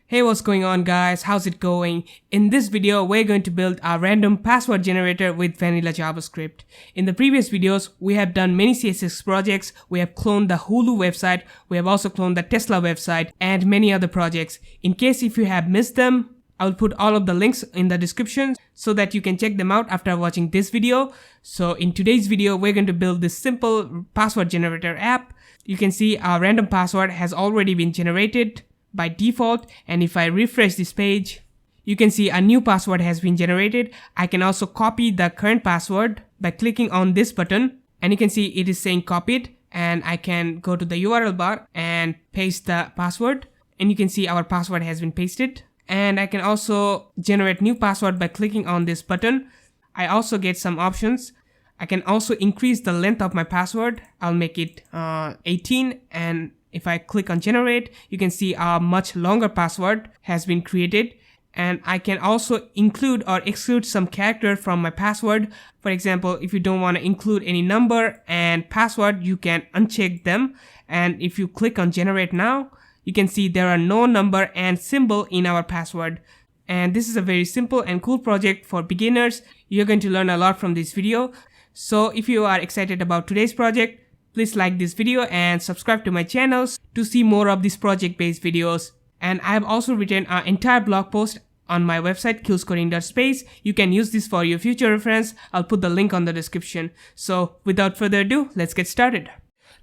Hey, what's going on guys? How's it going? In this video, we're going to build a random password generator with Vanilla JavaScript. In the previous videos, we have done many CSS projects, we have cloned the Hulu website, we have also cloned the Tesla website, and many other projects. In case if you have missed them, I'll put all of the links in the description so that you can check them out after watching this video. So in today's video, we're going to build this simple password generator app. You can see our random password has already been generated by default, and if I refresh this page, you can see a new password has been generated. I can also copy the current password by clicking on this button, and you can see it is saying copied, and I can go to the URL bar and paste the password, and you can see our password has been pasted. And I can also generate new password by clicking on this button. I also get some options. I can also increase the length of my password. I'll make it 18, and if I click on generate, you can see a much longer password has been created. And I can also include or exclude some character from my password. For example, if you don't want to include any number and password, you can uncheck them. And if you click on generate now, you can see there are no number and symbol in our password. And this is a very simple and cool project for beginners. You're going to learn a lot from this video. So if you are excited about today's project, please like this video and subscribe to my channels to see more of these project-based videos. And I have also written an entire blog post on my website killscoding.space. You can use this for your future reference. I'll put the link on the description. So without further ado, let's get started.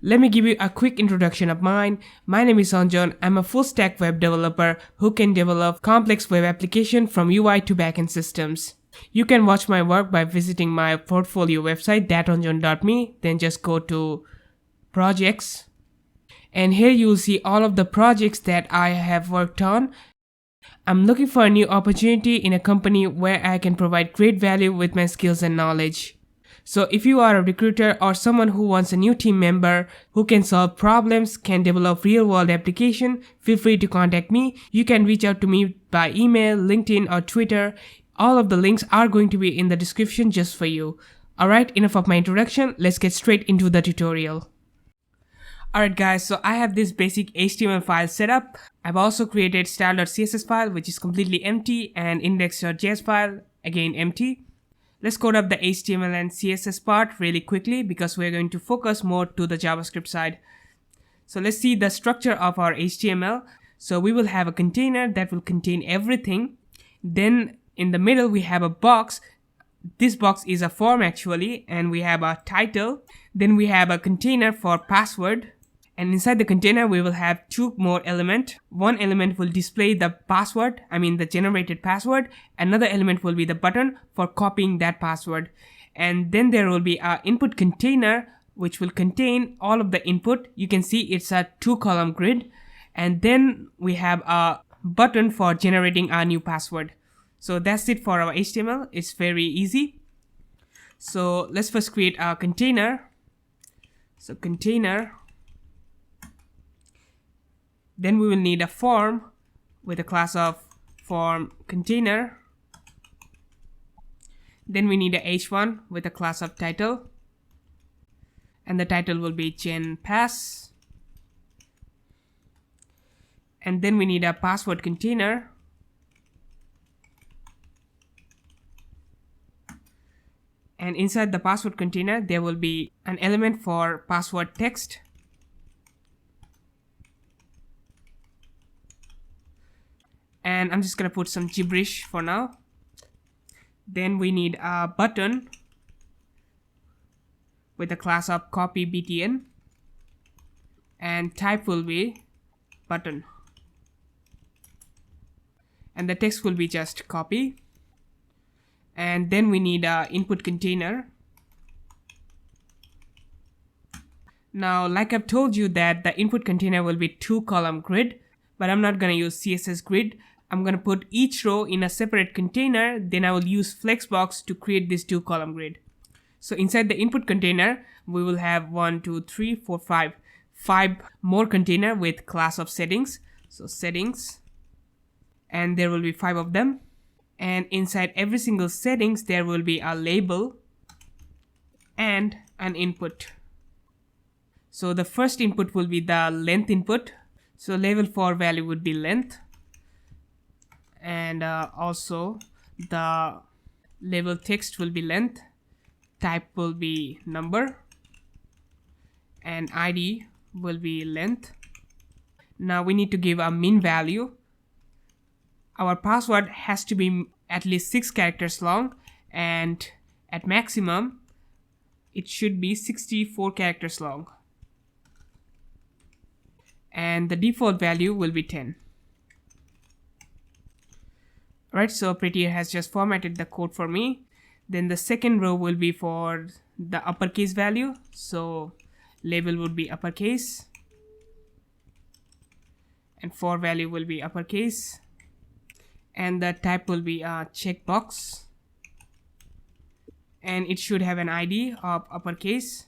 Let me give you a quick introduction of mine. My name is Anjan. I'm a full stack web developer who can develop complex web applications from UI to backend systems. You can watch my work by visiting my portfolio website thatanjan.me. Then just go to projects, and here you'll see all of the projects that I have worked on. I'm looking for a new opportunity in a company where I can provide great value with my skills and knowledge. So if you are a recruiter or someone who wants a new team member who can solve problems, can develop real-world application, feel free to contact me. You can reach out to me by email, LinkedIn, or Twitter. All of the links are going to be in the description just for you. Alright, enough of my introduction. Let's get straight into the tutorial. Alright guys, so I have this basic HTML file set up. I've also created style.css file which is completely empty, and index.js file, again empty. Let's code up the HTML and CSS part really quickly because we're going to focus more to the JavaScript side. So let's see the structure of our HTML. So we will have a container that will contain everything. Then in the middle we have a box. This box is a form actually, and we have a title. Then we have a container for password. And inside the container, we will have two more elements. One element will display the password, the generated password. Another element will be the button for copying that password. And then there will be an input container, which will contain all of the input. You can see it's a 2-column grid. And then we have a button for generating a new password. So that's it for our HTML. It's very easy. So let's first create a container. So container. Then we will need a form with a class of form container. Then we need a h1 with a class of title, and the title will be gen pass. And then we need a password container. And inside the password container there will be an element for password text. And I'm just gonna put some gibberish for now. Then we need a button with a class of copy btn, and type will be button, and the text will be just copy. And then we need a input container. Now, like I've told you that the input container will be 2-column grid, but I'm not gonna use CSS grid. I'm gonna put each row in a separate container. Then I will use flexbox to create this 2-column grid. So inside the input container, we will have 5 more container with class of settings. So settings, and there will be 5 of them. And inside every single settings, there will be a label and an input. So the first input will be the length input. So label for value would be length. and also the label text will be length, type will be number, and ID will be length. Now we need to give a min value. Our password has to be at least 6 characters long, and at maximum it should be 64 characters long, and the default value will be 10. Right, so Prettier has just formatted the code for me. Then the second row will be for the uppercase value, so label would be uppercase, and for value will be uppercase, and the type will be a checkbox, and it should have an ID of uppercase.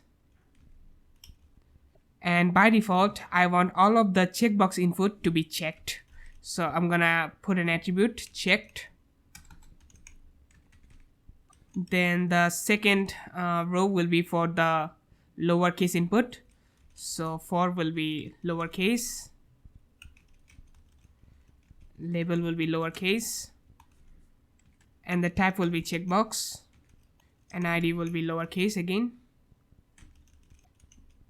And by default I want all of the checkbox input to be checked, so I'm gonna put an attribute checked. Then the second row will be for the lowercase input, so for will be lowercase, label will be lowercase, and the type will be checkbox, and ID will be lowercase again.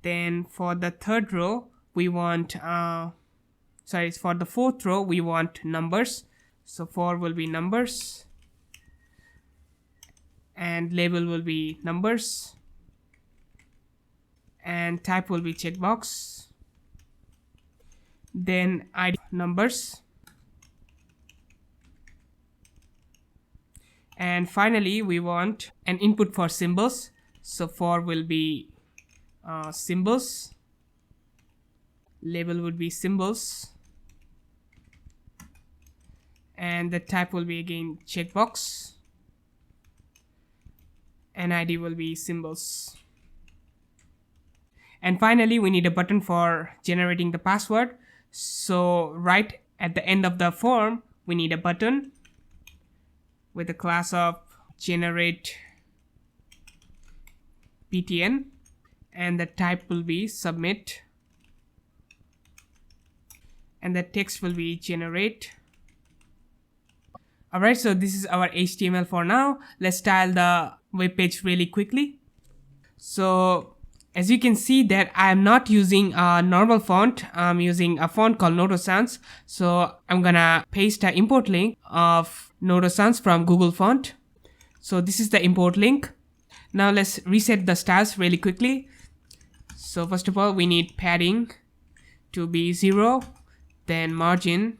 Then for the third row we want for the fourth row we want numbers, so for will be numbers, and label will be numbers, and type will be checkbox, then ID numbers, and finally we want an input for symbols, so for will be symbols, label would be symbols, and the type will be again checkbox, and ID will be symbols. And finally we need a button for generating the password, so right at the end of the form we need a button with the class of generate btn, and the type will be submit, and the text will be generate. Alright, so this is our HTML for now. Let's style the web page really quickly. So as you can see that I am not using a normal font, I'm using a font called Noto Sans. So I'm gonna paste an import link of Noto Sans from Google Font. So this is the import link. Now let's reset the styles really quickly. So first of all we need padding to be 0, then margin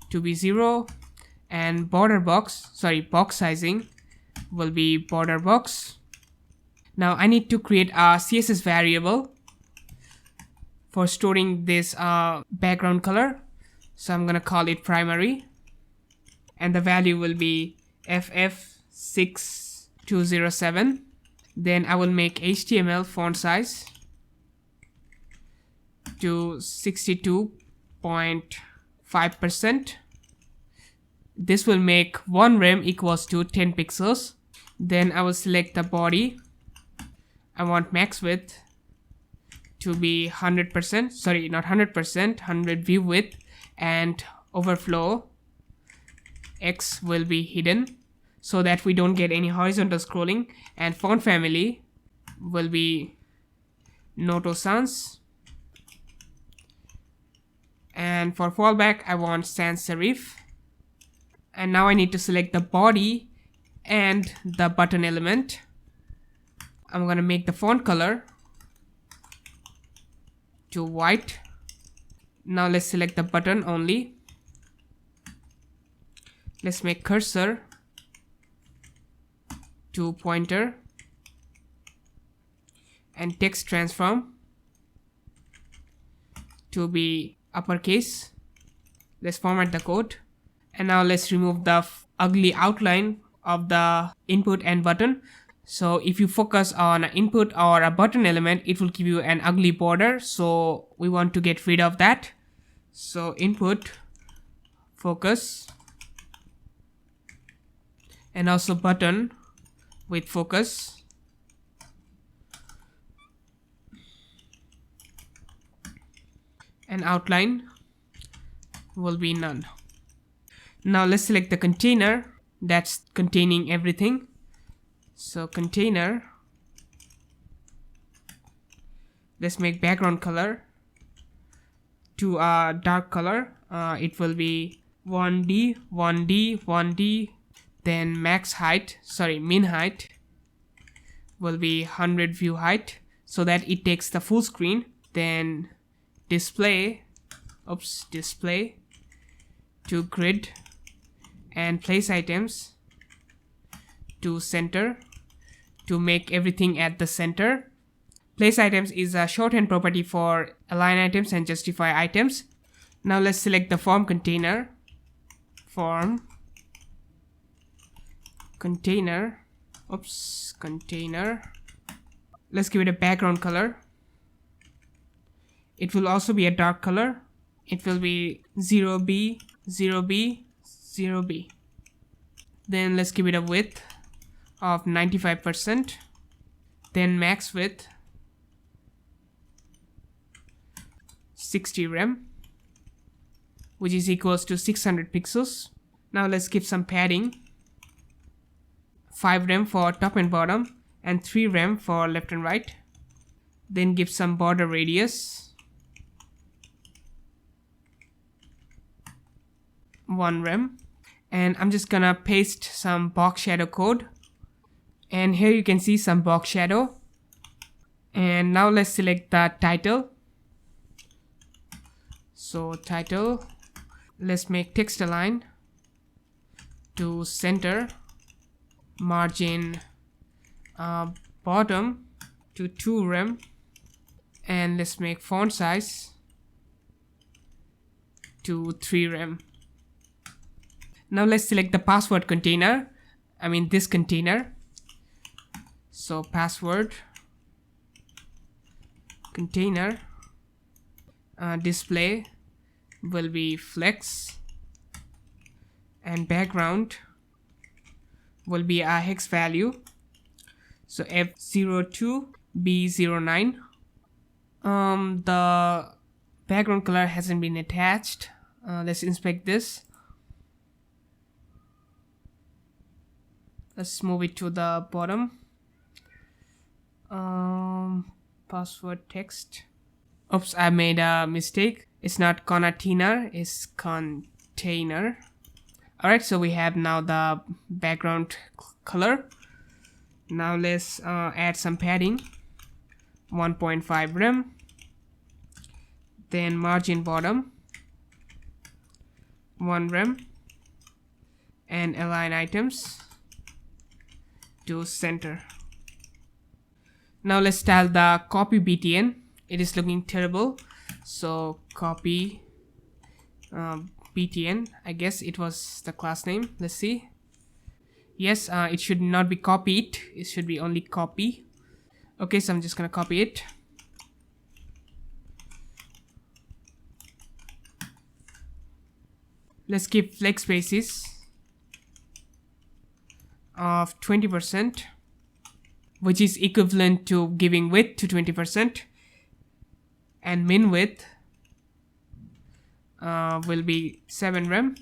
to be 0, and box sizing will be border box. Now I need to create a CSS variable for storing this background color, so I'm gonna call it primary, and the value will be ff6207. Then I will make HTML font size to 62.5%. This will make one rem equals to 10 pixels. Then I will select the body. I want max width to be 100%, sorry, not 100%, 100 view width, and overflow X will be hidden so that we don't get any horizontal scrolling, and font family will be Noto Sans, and for fallback I want sans serif. And now I need to select the body and the button element. I'm gonna make the font color to white. Now let's select the button only. Let's make cursor to pointer, and text transform to be uppercase. Let's format the code, and now let's remove the ugly outline of the input and button. So if you focus on an input or a button element, it will give you an ugly border, so we want to get rid of that. So input, focus, and also button with focus, and outline will be none. Now let's select the container that's containing everything. So container, let's make background color to a dark color. It will be 1D, 1D, 1D. Then min height will be 100 view height so that it takes the full screen. Then display to grid, and place items to center to make everything at the center. Place items is a shorthand property for align items and justify items. Now let's select the form container. Form container. Container. Let's give it a background color. It will also be a dark color. It will be 0B, 0B, 0B. Then let's give it a width of 95%. Then max width 60 rem, which is equals to 600 pixels. Now let's give some padding. 5 rem for top and bottom and 3 rem for left and right. Then give some border radius 1 rem, and I'm just gonna paste some box shadow code, and here you can see some box shadow. And now let's select the title. So title, let's make text align to center, margin bottom to 2 rem, and let's make font size to 3 rem. Now let's select the password container, this container. So password container, display will be flex, and background will be a hex value, so F02B09. The background color hasn't been attached. Let's inspect this. Let's move it to the bottom. Password text. Oops, I made a mistake. It's not container, it's container. Alright, so we have now the background color. Now let's add some padding. 1.5 rem. Then margin bottom 1 rem, and align items to center. Now let's style the copy btn. It is looking terrible, so copy btn. I guess it was the class name. Let's see. Yes, it should not be copied, it should be only copy. Okay, so I'm just gonna copy it. Let's keep flex spaces of 20%, which is equivalent to giving width to 20%, and min width will be 7 rem.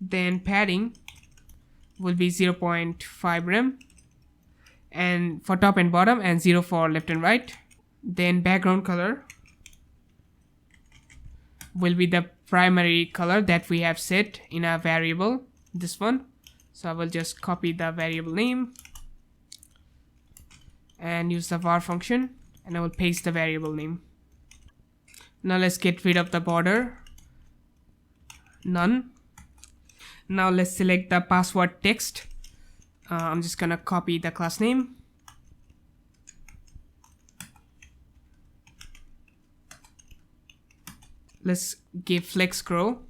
Then padding will be 0.5 rem, and for top and bottom, and 0 for left and right. Then background color will be the primary color that we have set in a variable, this one. So I will just copy the variable name and use the var function, and I will paste the variable name. Now let's get rid of the border, none. Now let's select the password text. I'm just gonna copy the class name. Let's give flex grow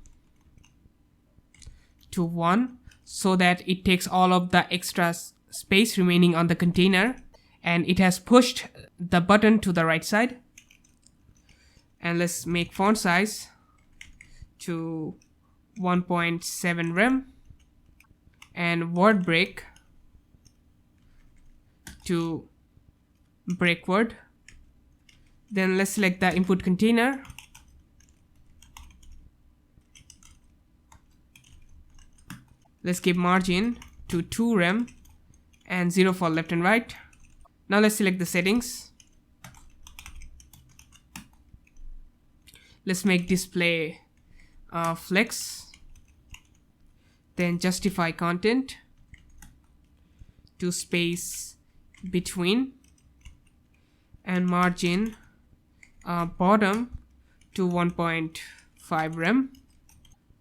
to 1 so that it takes all of the extra space remaining on the container, and it has pushed the button to the right side. And let's make font size to 1.7 rem, and word break to break word. Then let's select the input container. Let's give margin to 2 rem and 0 for left and right. Now let's select the settings. Let's make display flex, then justify content to space between, and margin bottom to 1.5 rem.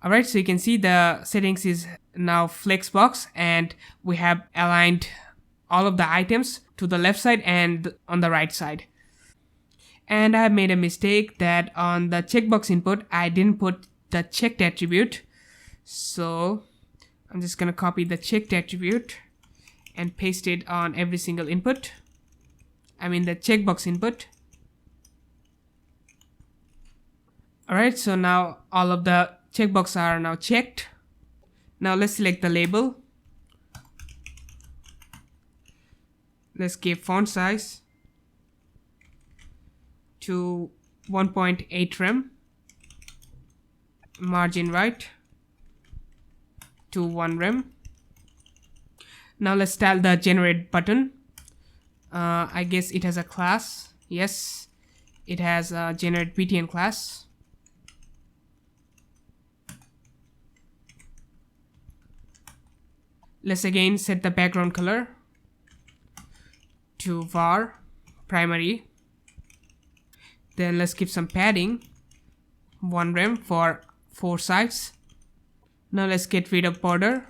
Alright, so you can see the settings is now flex box, and we have aligned all of the items to the left side and on the right side. And I have made a mistake that on the checkbox input I didn't put the checked attribute. So I'm just gonna copy the checked attribute and paste it on every single input. I mean the checkbox input. Alright, so now all of the checkboxes are now checked. Now let's select the label. Let's give font size to 1.8 rem, margin right to 1 rem. Now let's style the generate button. I guess it has a class. Yes, it has a generate btn class. Let's again set the background color to var primary. Then let's give some padding, 1 rem for 4 sides. Now let's get rid of border.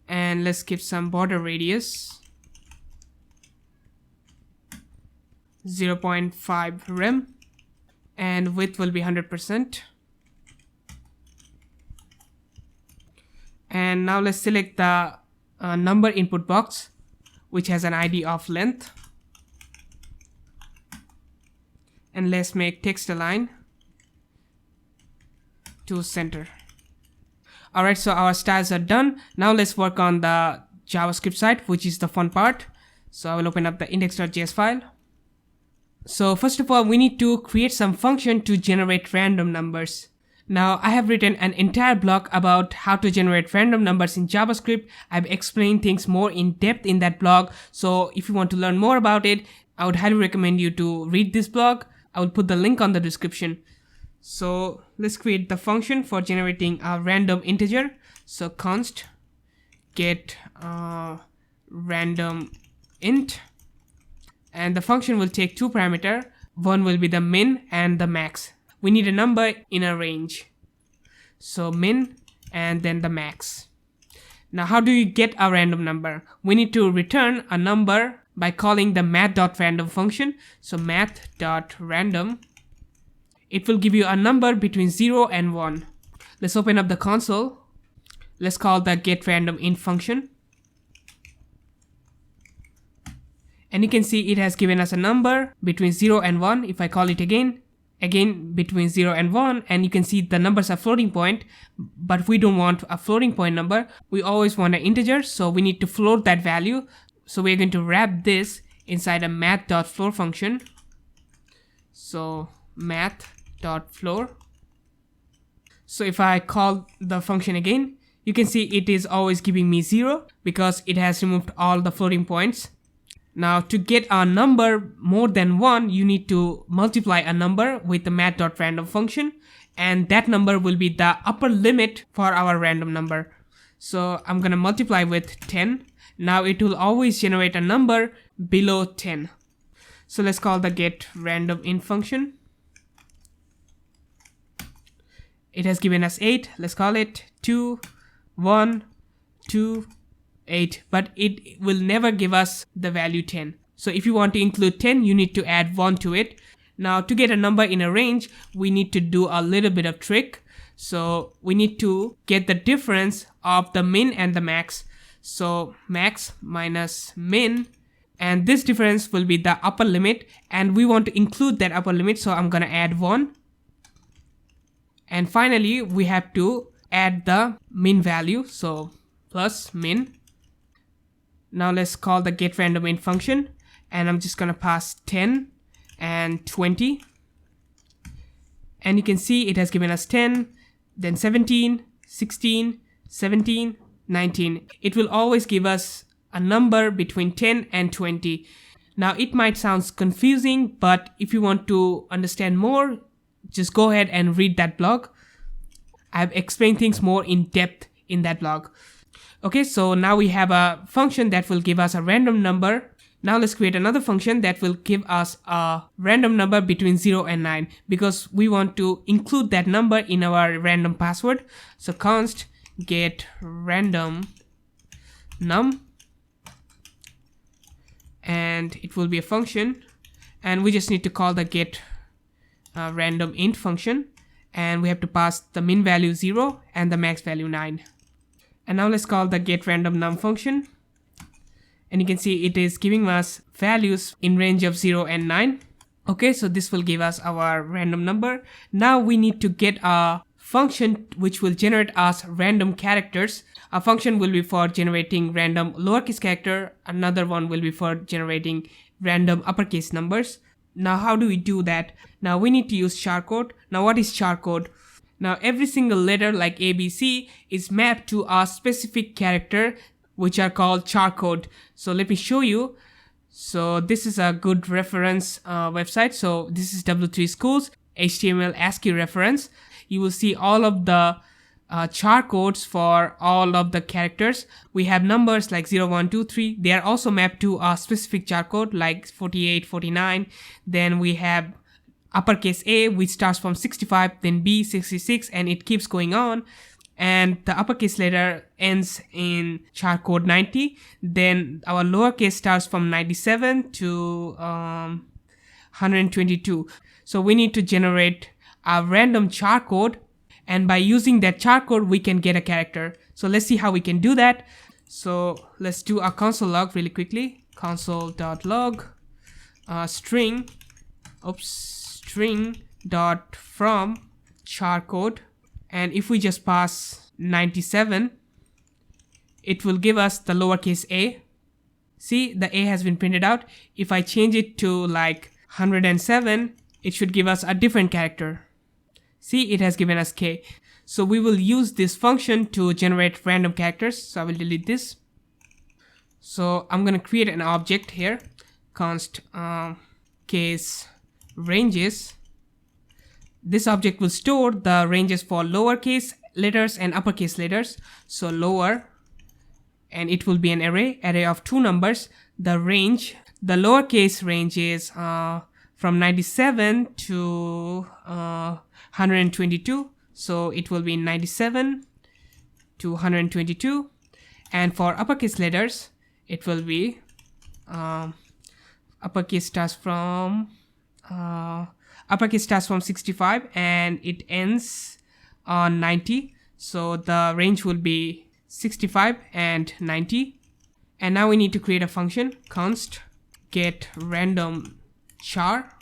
And let's give some border radius, 0.5 rem. And width will be 100%. And now let's select the number input box, which has an ID of length, and let's make text align to center. Alright, so our styles are done. Now let's work on the JavaScript side, which is the fun part. So I will open up the index.js file. So first of all, we need to create some function to generate random numbers. Now I have written an entire blog about how to generate random numbers in JavaScript. I've explained things more in depth in that blog. So if you want to learn more about it, I would highly recommend you to read this blog. I will put the link on the description. So let's create the function for generating a random integer. So const get random int, and the function will take 2 parameters. One will be the min and the max. We need a number in a range. So min and then the max. Now how do you get a random number? We need to return a number by calling the math.random function. So math.random. It will give you a number between 0 and 1. Let's open up the console. Let's call the getRandomInt function. And you can see it has given us a number between 0 and 1. If I call it again between 0 and 1, and you can see the numbers are floating point, but we don't want a floating point number. We always want an integer, so we need to float that value. So we're going to wrap this inside a math.floor function. So math.floor. So if I call the function again, you can see it is always giving me 0 because it has removed all the floating points. Now to get a number more than 1, you need to multiply a number with the math.random function, and that number will be the upper limit for our random number. So I'm gonna multiply with 10. Now it will always generate a number below 10. So let's call the getRandomInt function. It has given us 8. Let's call it 2, 1, 2, 8, but it will never give us the value 10. So if you want to include 10, you need to add 1 to it. Now to get a number in a range, we need to do a little bit of trick. So we need to get the difference of the min and the max. So max minus min, and this difference will be the upper limit, and we want to include that upper limit, so I'm gonna add 1. And finally we have to add the min value, so plus min. Now let's call the getRandomInt function, and I'm just gonna pass 10 and 20, and you can see it has given us 10, then 17, 16, 17, 19. It will always give us a number between 10 and 20. Now it might sound confusing, but if you want to understand more, just go ahead and read that blog. I've explained things more in depth in that blog. Okay, so now we have a function that will give us a random number. Now let's create another function that will give us a random number between 0 and 9 because we want to include that number in our random password. So const get random num, and it will be a function, and we just need to call the get random int function, and we have to pass the min value 0 and the max value 9. And now let's call the get random num function, and you can see it is giving us values in range of 0 and 9. Okay, so this will give us our random number. Now we need to get a function which will generate us random characters. A function will be for generating random lowercase character, another one will be for generating random uppercase numbers. Now how do we do that? Now we need to use char code. Now what is char code? Now every single letter like ABC is mapped to a specific character which are called char code. So let me show you. So this is a good reference website. So this is W3 Schools HTML ASCII reference. You will see all of the char codes for all of the characters. We have numbers like 0, 1, 2, 3. They are also mapped to a specific char code like 48, 49. Then we have uppercase A, which starts from 65, then B 66, and it keeps going on. And the uppercase letter ends in char code 90. Then our lowercase starts from 97 to 122. So we need to generate a random char code, and by using that char code we can get a character. So let's see how we can do that. So let's do a console log really quickly. Console.log string dot from char code, and if we just pass 97, it will give us the lowercase a. See, the a has been printed out. If I change it to like 107, it should give us a different character. See, it has given us k. So we will use this function to generate random characters. So I will delete this. So I'm going to create an object here. Const case ranges. This object will store the ranges for lowercase letters and uppercase letters. So lower, and it will be an array of 2 numbers. The range, the lowercase range is from 97 to 122. So it will be 97 to 122. And for uppercase letters, it will be uppercase starts from 65 and it ends on 90. So the range will be 65 and 90. And now we need to create a function, const get random char.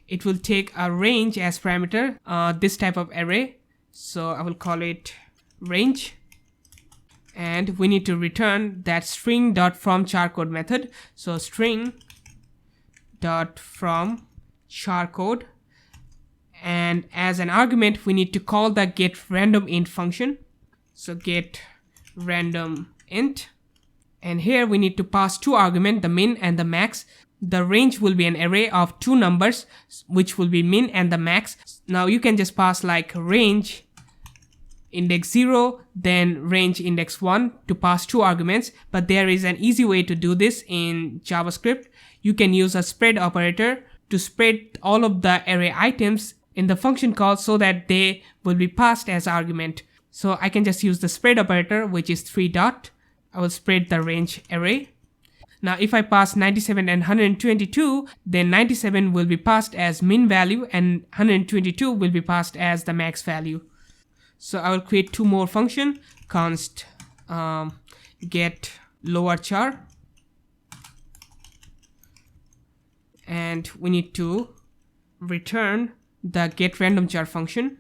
It will take a range as parameter, this type of array. So I will call it range. And we need to return that string.from charcode method. So string.from charcode. And as an argument, we need to call the get random int function. So get random int. And here we need to pass 2 arguments, the min and the max. The range will be an array of 2 numbers, which will be min and the max. Now you can just pass like range index 0, then range index 1 to pass 2 arguments. But there is an easy way to do this in JavaScript. You can use a spread operator to spread all of the array items in the function call so that they will be passed as argument. So I can just use the spread operator, which is 3 dot. I will spread the range array. Now if I pass 97 and 122, then 97 will be passed as min value and 122 will be passed as the max value. So I will create 2 more functions, const get lower char, and we need to return the get random char function,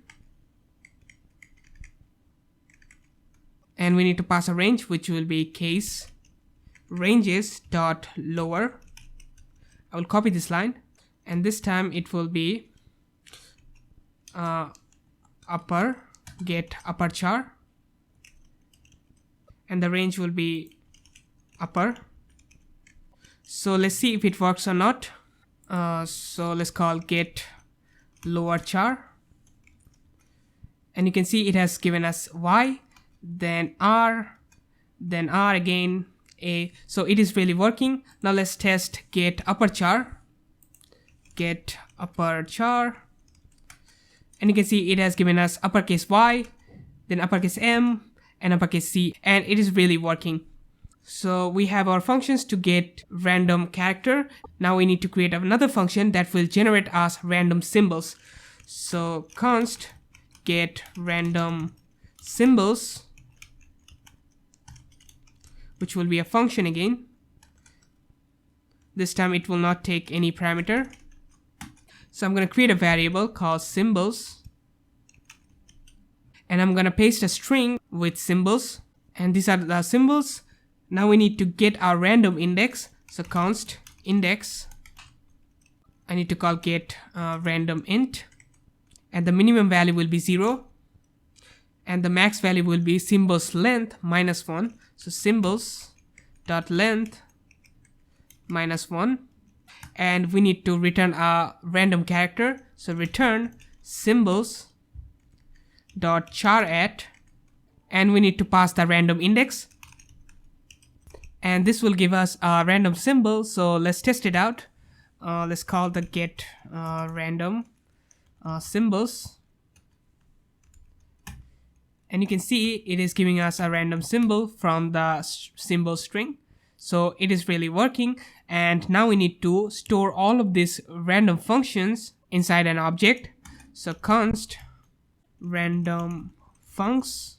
and we need to pass a range which will be case ranges dot lower. I will copy this line, and this time it will be upper, get upper char, and the range will be upper. So let's see if it works or not. So let's call get lower char, and you can see it has given us y, then r again a. So it is really working. Now let's test get upper char, and you can see it has given us uppercase y, then uppercase m, and uppercase c, and it is really working. So we have our functions to get random character. Now we need to create another function that will generate us random symbols. So const get random symbols, which will be a function again. This time it will not take any parameter. So I'm going to create a variable called symbols, and I'm going to paste a string with symbols, and these are the symbols. Now we need to get our random index. So const index, I need to call get random int, and the minimum value will be 0, and the max value will be symbols length -1. So symbols dot length -1, and we need to return a random character. So return symbols dot char at, and we need to pass the random index, and this will give us a random symbol. So let's test it out. Let's call the get random symbols, and you can see it is giving us a random symbol from the symbol string. So it is really working, and now we need to store all of these random functions inside an object. So const random funcs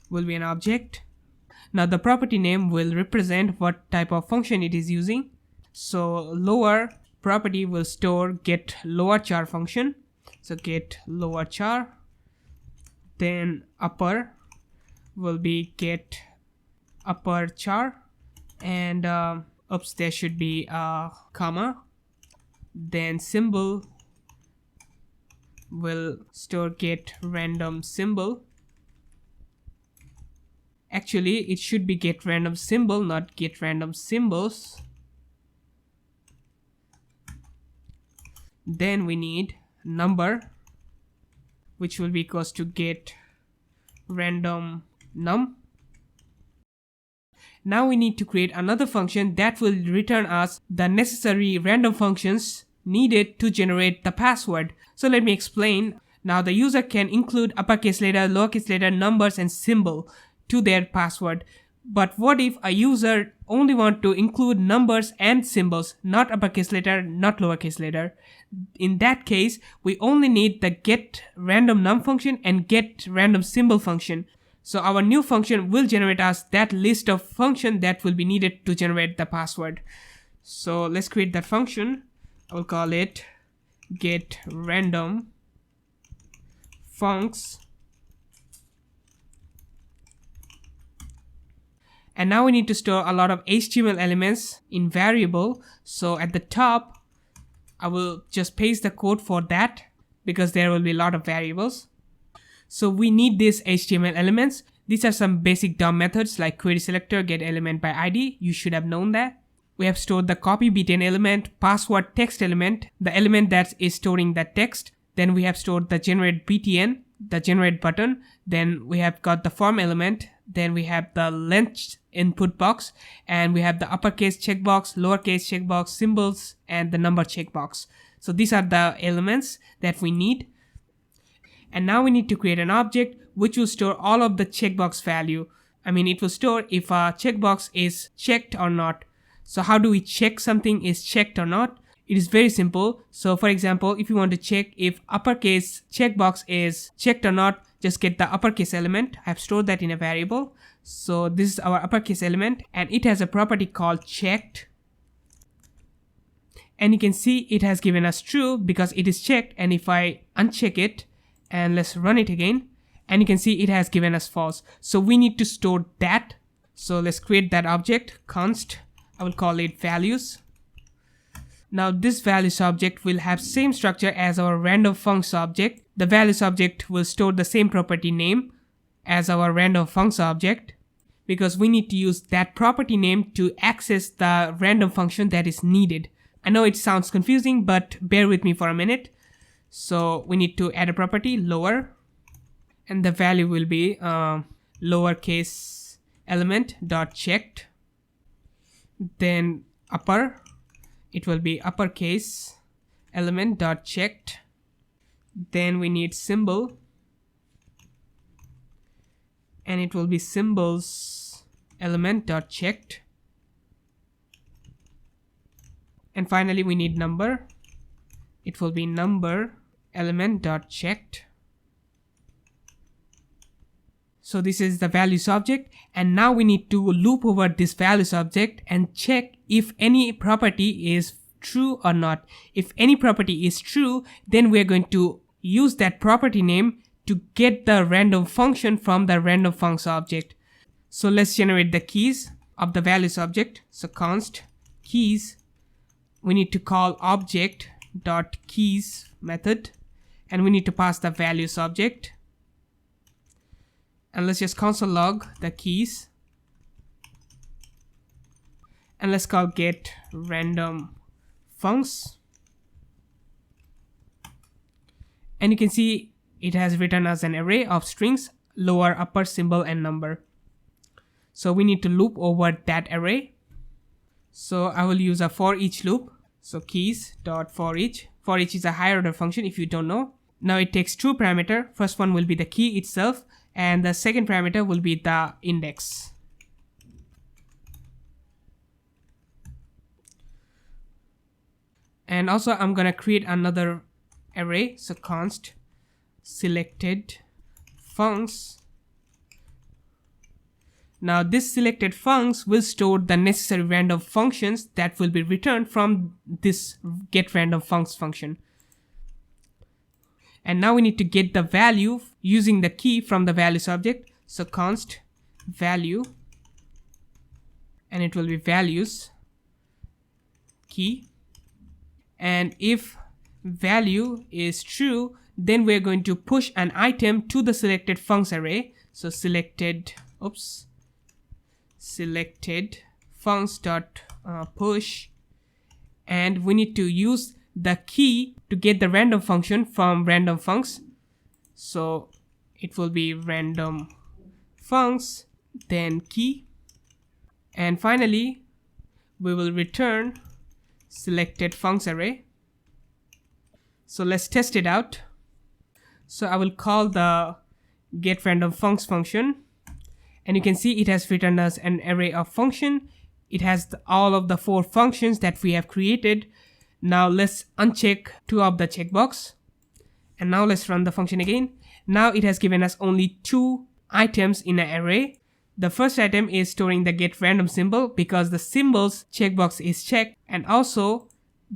will be an object. Now the property name will represent what type of function it is using. So lower property will store get lower char function. So get lower char. Then upper will be get upper char, and oops, there should be a comma. Then symbol will store get random symbol. Actually, it should be get random symbol, not get random symbols. Then we need number, which will be equals to get random num. Now we need to create another function that will return us the necessary random functions needed to generate the password. So let me explain. Now the user can include uppercase letter, lowercase letter, numbers, and symbol to their password. But what if a user only want to include numbers and symbols, not uppercase letter, not lowercase letter? In that case, we only need the get random num function and get random symbol function. So our new function will generate us that list of function that will be needed to generate the password. So let's create that function. I will call it get random funcs. And now we need to store a lot of HTML elements in variable. So at the top, I will just paste the code for that because there will be a lot of variables. So we need these HTML elements. These are some basic DOM methods like query selector, get element by ID. You should have known that. We have stored the copy btn element, password text element, the element that is storing the text. Then we have stored the generate btn, the generate button. Then we have got the form element. Then we have the length input box, and we have the uppercase checkbox, lowercase checkbox, symbols, and the number checkbox. So these are the elements that we need. And now we need to create an object which will store all of the checkbox value. I mean, it will store if a checkbox is checked or not. So how do we check something is checked or not? It is very simple. So for example, if you want to check if uppercase checkbox is checked or not, just get the uppercase element. I have stored that in a variable. So this is our uppercase element, and it has a property called checked. And you can see it has given us true because it is checked. And if I uncheck it and let's run it again, and you can see it has given us false. So we need to store that. So let's create that object, const. I will call it values. Now this values object will have same structure as our random funcs object, the values object will store the same property name as our random function object, because we need to use that property name to access the random function that is needed. I know it sounds confusing, but bear with me for a minute. So we need to add a property lower, and the value will be lowercase element dot checked. Then upper, it will be uppercase element dot checked. Then we need symbol, and it will be symbols element dot checked. And finally we need number, it will be number element dot checked. So this is the values object, and now we need to loop over this values object and check if any property is true or not. If any property is true, then we are going to use that property name to get the random function from the random function object. So let's generate the keys of the values object. So const keys, we need to call object dot keys method, and we need to pass the values object. And let's just console log the keys, and let's call get random funcs, and you can see it has written as an array of strings lower, upper, symbol, and number. So we need to loop over that array. So I will use a for each loop. So keys dot for each. For each is a higher order function if you don't know. Now it takes two parameters. First one will be the key itself, and the second parameter will be the index. And also I'm gonna create another array. So const selected funcs. Now this selected funcs will store the necessary random functions that will be returned from this get random funcs function. And now we need to get the value using the key from the values object. So const value, and it will be values key. And if value is true, then we're going to push an item to the selected funcs array. So selected funcs dot push, and we need to use the key to get the random function from random funcs. So it will be random funcs, then key, and finally we will return selected funcs array. So let's test it out. So I will call the get random funcs function, and you can see it has written as an array of function. It has all of the 4 functions that we have created. Now let's uncheck 2 of the checkbox, and now let's run the function again. Now it has given us only 2 items in an array. The first item is storing the get random symbol because the symbols checkbox is checked, and also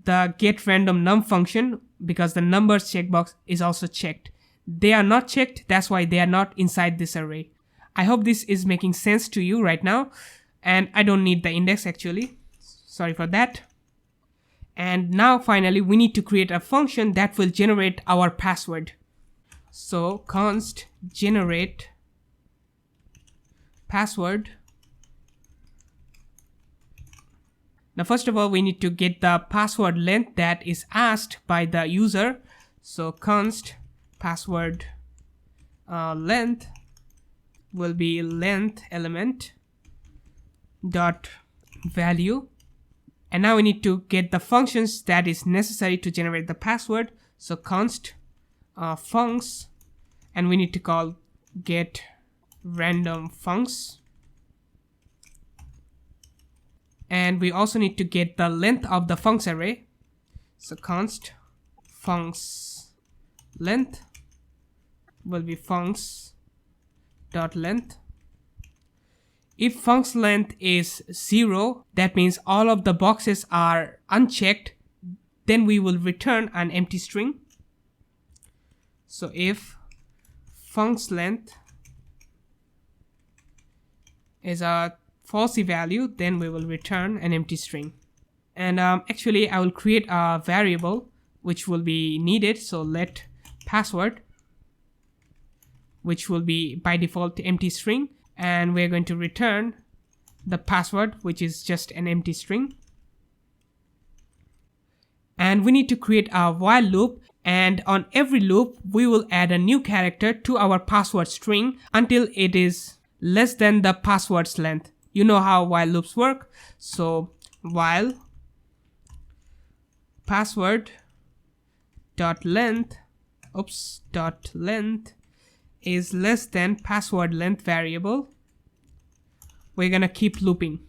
the get random num function because the numbers checkbox is also checked. They are not checked, that's why they are not inside this array. I hope this is making sense to you right now, and I don't need the index actually. Sorry for that. And now finally we need to create a function that will generate our password. So const generate password. Now first of all we need to get the password length that is asked by the user. So const password length will be length element dot value. And now we need to get the functions that is necessary to generate the password. So const funcs, and we need to call get random funcs. And we also need to get the length of the funcs array. So const funcs length will be funcs dot length. If funcs length is 0, that means all of the boxes are unchecked, then we will return an empty string. So if funcs length is a falsy value, then we will return an empty string. And actually I will create a variable which will be needed. So let password which will be by default empty string, and we're going to return the password, which is just an empty string. And we need to create a while loop, and on every loop we will add a new character to our password string until it is less than the password's length. You know how while loops work. So while password dot length is less than password length variable, we're gonna keep looping.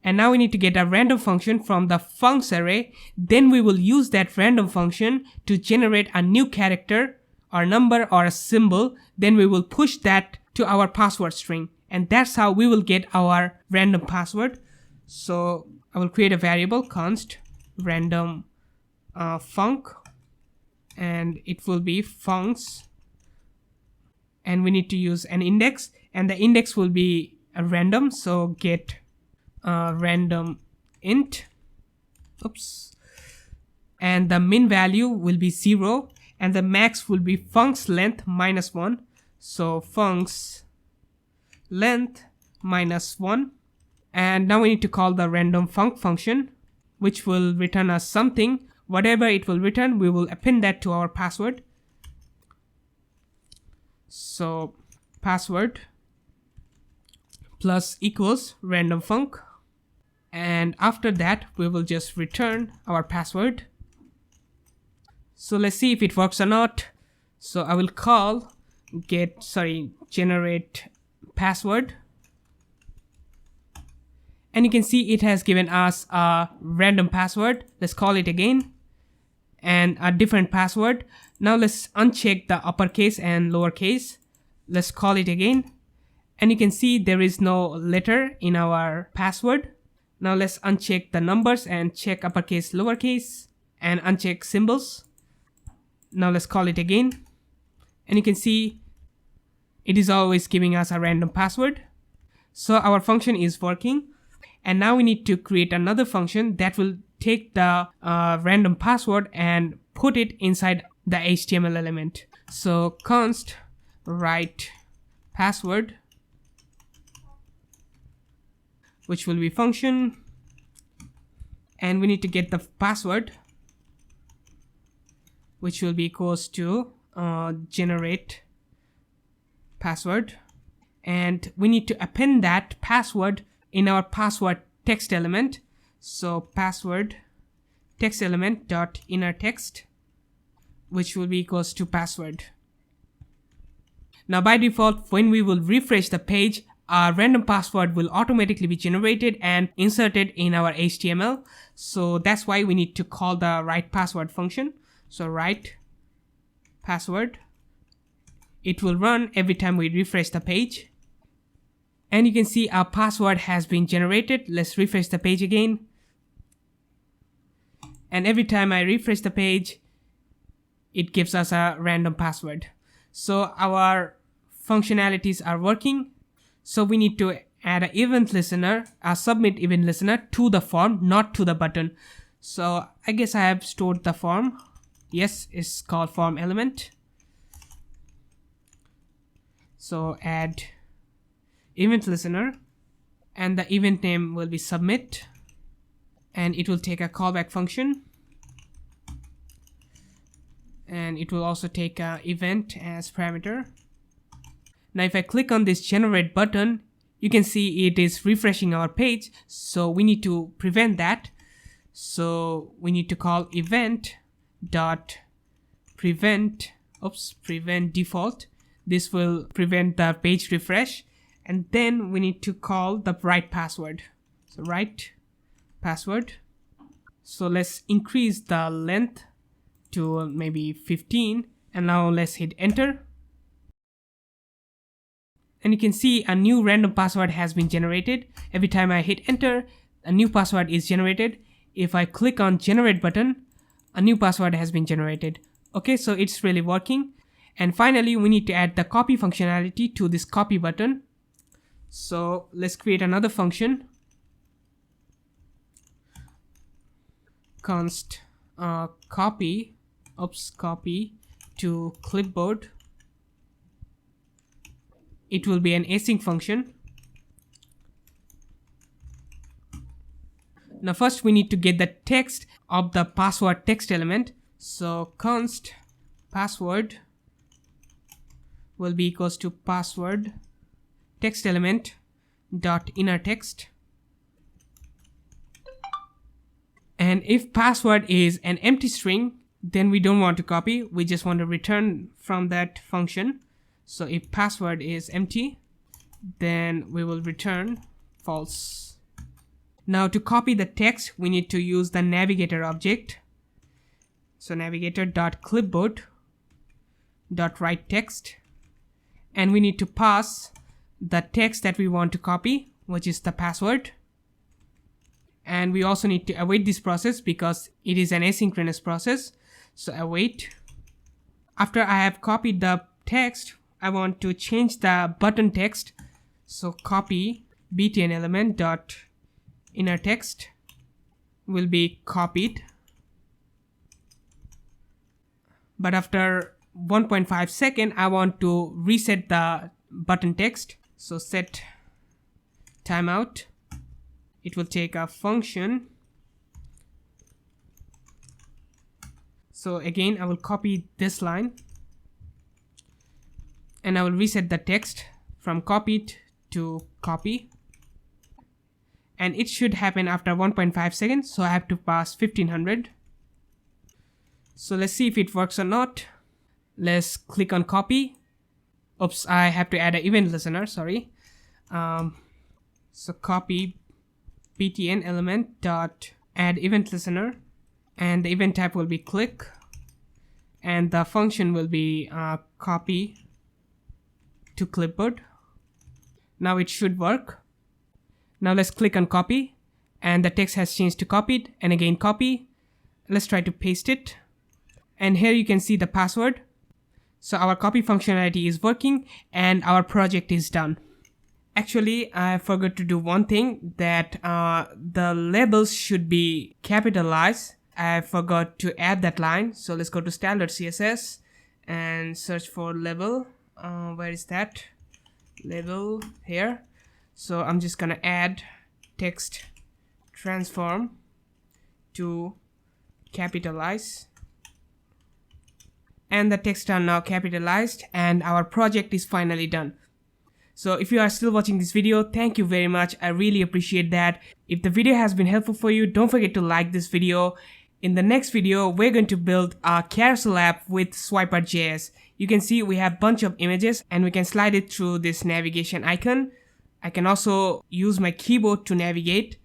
And now we need to get a random function from the funcs array. Then we will use that random function to generate a new character or number or a symbol. Then we will push that to our password string, and that's how we will get our random password. So I will create a variable const random func, and it will be funcs, and we need to use an index, and the index will be a random. So get random int, and the min value will be 0, and the max will be funcs length -1. So funcs length -1, and now we need to call the random func function, which will return us something. Whatever it will return, we will append that to our password. So password plus equals random func, and after that we will just return our password. So let's see if it works or not. So I will call generate password, and you can see it has given us a random password. Let's call it again, and a different password. Now let's uncheck the uppercase and lowercase. Let's call it again, and you can see there is no letter in our password. Now let's uncheck the numbers and check uppercase, lowercase, and uncheck symbols. Now let's call it again, and you can see it is always giving us a random password. So our function is working, and now we need to create another function that will take the random password and put it inside the HTML element. So const write password, which will be function, and we need to get the password, which will be equals to generate password, and we need to append that password in our password text element. So password text element dot inner text, which will be equals to password. Now by default, when we will refresh the page, our random password will automatically be generated and inserted in our HTML. So that's why we need to call the write password function. So write password, it will run every time we refresh the page, and you can see our password has been generated. Let's refresh the page again, and every time I refresh the page, it gives us a random password. So our functionalities are working. So we need to add an event listener, a submit event listener to the form, not to the button. So I guess I have stored the form. Yes, it's called form element. So add event listener, and the event name will be submit, and it will take a callback function, and it will also take a event as parameter. Now if I click on this generate button, you can see it is refreshing our page, so we need to prevent that. So we need to call event dot prevent default. This will prevent the page refresh, and then we need to call the write password. So write password. So let's increase the length to maybe 15, and now let's hit enter. And you can see a new random password has been generated. Every time I hit enter, a new password is generated. If I click on generate button, a new password has been generated. Okay, so it's really working. And finally, we need to add the copy functionality to this copy button. So let's create another function. Const copy to clipboard, it will be an async function. Now first we need to get the text of the password text element. So const password will be equals to password text element dot inner text. And if password is an empty string, then we don't want to copy, we just want to return from that function. So if password is empty, then we will return false. Now to copy the text, we need to use the navigator object. So navigator.clipboard.write text, and we need to pass the text that we want to copy, which is the password. And we also need to await this process because it is an asynchronous process. So await. After I have copied the text, I want to change the button text. So copy btn element dot inner text will be copied. But after 1.5 seconds, I want to reset the button text. So set timeout. It will take a function. So again, I will copy this line and I will reset the text from copied to copy. And it should happen after 1.5 seconds. So I have to pass 1500. So let's see if it works or not. Let's click on copy. Oops, I have to add an event listener, sorry. So copy btn element dot add event listener, and the event type will be click, and the function will be copy to clipboard. Now it should work. Now let's click on copy, and the text has changed to copied, and again copy. Let's try to paste it, and here you can see the password. So our copy functionality is working and our project is done. Actually, I forgot to do one thing, that the labels should be capitalized. I forgot to add that line. So let's go to standard CSS and search for label. Where is that? Label here. So I'm just gonna add text transform to capitalize. And the text are now capitalized and our project is finally done. So if you are still watching this video, thank you very much. I really appreciate that. If the video has been helpful for you, don't forget to like this video. In the next video, we're going to build a carousel app with Swiper.js. You can see we have a bunch of images and we can slide it through this navigation icon. I can also use my keyboard to navigate.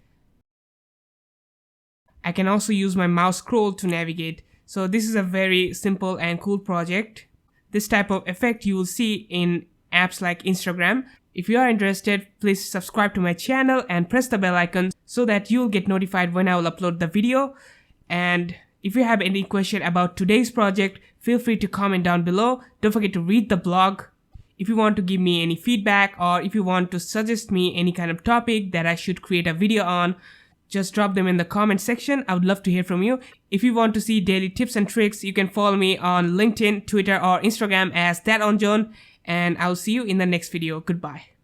I can also use my mouse scroll to navigate. So this is a very simple and cool project. This type of effect you will see in apps like Instagram. If you are interested, please subscribe to my channel and press the bell icon so that you'll get notified when I will upload the video. And if you have any question about today's project, feel free to comment down below. Don't forget to read the blog. If you want to give me any feedback or if you want to suggest me any kind of topic that I should create a video on, just drop them in the comment section. I would love to hear from you. If you want to see daily tips and tricks, you can follow me on LinkedIn, Twitter, or Instagram as thatonjohn. And I'll see you in the next video. Goodbye.